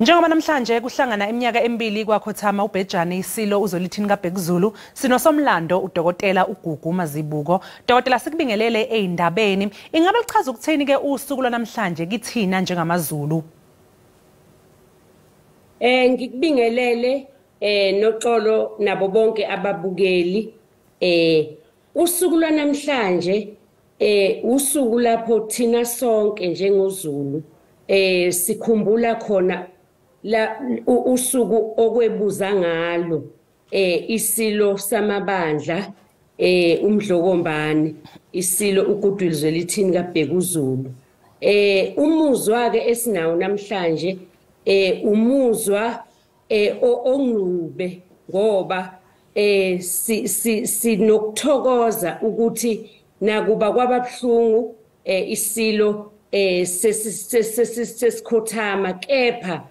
Njengoba namhlanje kuhlangana iminyaka emibili kwakhothama uBhejane, iSilo, uZwelithini kaBhekuzulu, sinosomlando udokotela uGugu Mazibuko. Dokotela, sikubingelele ezindabeni. Ingabe lichaza ukuthini ke usuku lwanamhlanje kithina njengamaZulu? Ngikubingelele noxolo nabo bonke ababukeli. Usuku lwanamhlanje usuku lapho thina sonke njengoZulu sikhumbula khona la usuku okwebuza ngalo iSilo samabandla umdlokombane iSilo uGugu uZwelithini kaBhekuzulu. Umuzwa ke esinawo namhlanje umuzwa ongcube ngoba sinokuthokoza ukuthi nakuba kwababhlungu iSilo sesikhothama kepha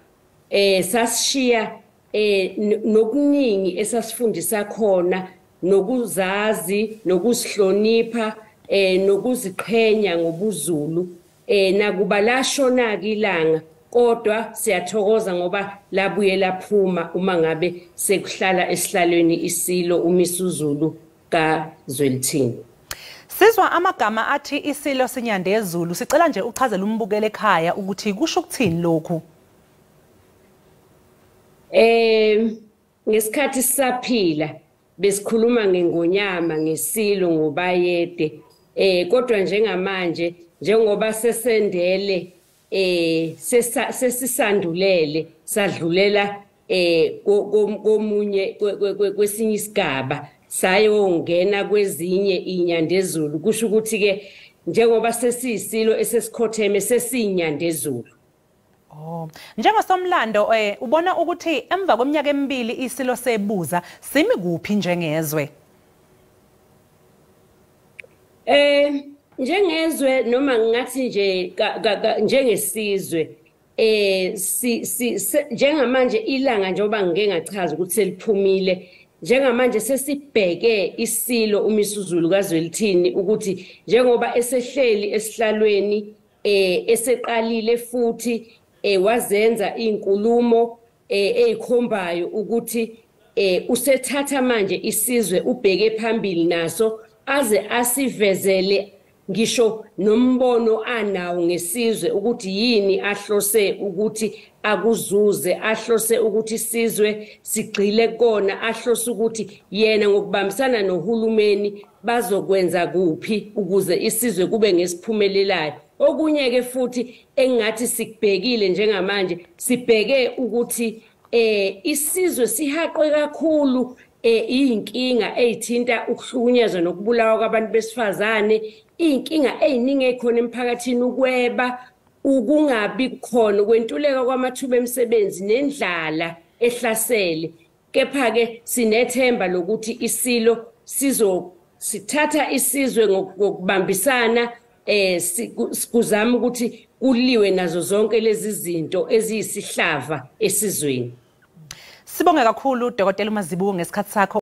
sasishiya nokuningi esasifundisa khona nokuzazi nokuzihlonipha nokuziqhenya ngobuZulu nakuba lashona ilanga kodwa siyathokoza ngoba labuye laphuma uma ngabe sekuhlala esihlalweni iSilo uMisuzulu kaZwelithini. Sizwa amagama athi iSilo sinyande ezulu, sicela nje uchazele umbukele ekhaya ukuthi kusho ukuthini lokhu. Ngesikhathi sisaphila besikhuluma ngengonyama ngeSilo ngobayede kodwa njengamanje njengoba sesendele sesisandulele sadlulela komunye kwesinye isigaba sayongena kwezinye inyandezulu kusho ukuthi ke njengoba sesiyisilo esesikhotheme sesiyinyandezulu. Njengosomlando ubona ukuthi emva kweminyaka emibili iSilo sebuza simi kuphi njengezwe? Njengezwe noma ngathi nje njengesizwe njengamanje ilanga njengoba ngike ngachaza ukuthi seliphumile njengamanje sesibheke iSilo uMisuzulu kaZwelithini ukuthi njengoba esehleli esihlalweni eseqalile futhi wazenza inkulumo ezikhombayo ukuthi usethatha manje isizwe ubheke phambili naso aze asivezele ngisho nombono anawo ngesizwe ukuthi yini ahlose ukuthi akuzuze ahlose ukuthi isizwe sigcile kona ahlose ukuthi yena ngokubambisana nohulumeni bazokwenza kuphi ukuze isizwe kube ngesiphumelelayo. Okunye ke futhi engathi sikubhekile njengamanje sibheke ukuthi isizwe sihaqwe kakhulu inkinga ezithinta ukuhlukunyezwa nokubulawa kwabantu besifazane, inkinga eziningi ekhona emphakathini, ukweba, ukungabi khona kwentuleka kwamathuba emisebenzi nendlala ehlasele. Kepha ke sinethemba lokuthi iSilo sithatha isizwe ngokubambisana sikuzama ukuthi kuliwe nazo zonke lezi zinto eziyisihlava esizweni. Sibonge kakhulu Dkt Mazibuko ngesikhathi sakho.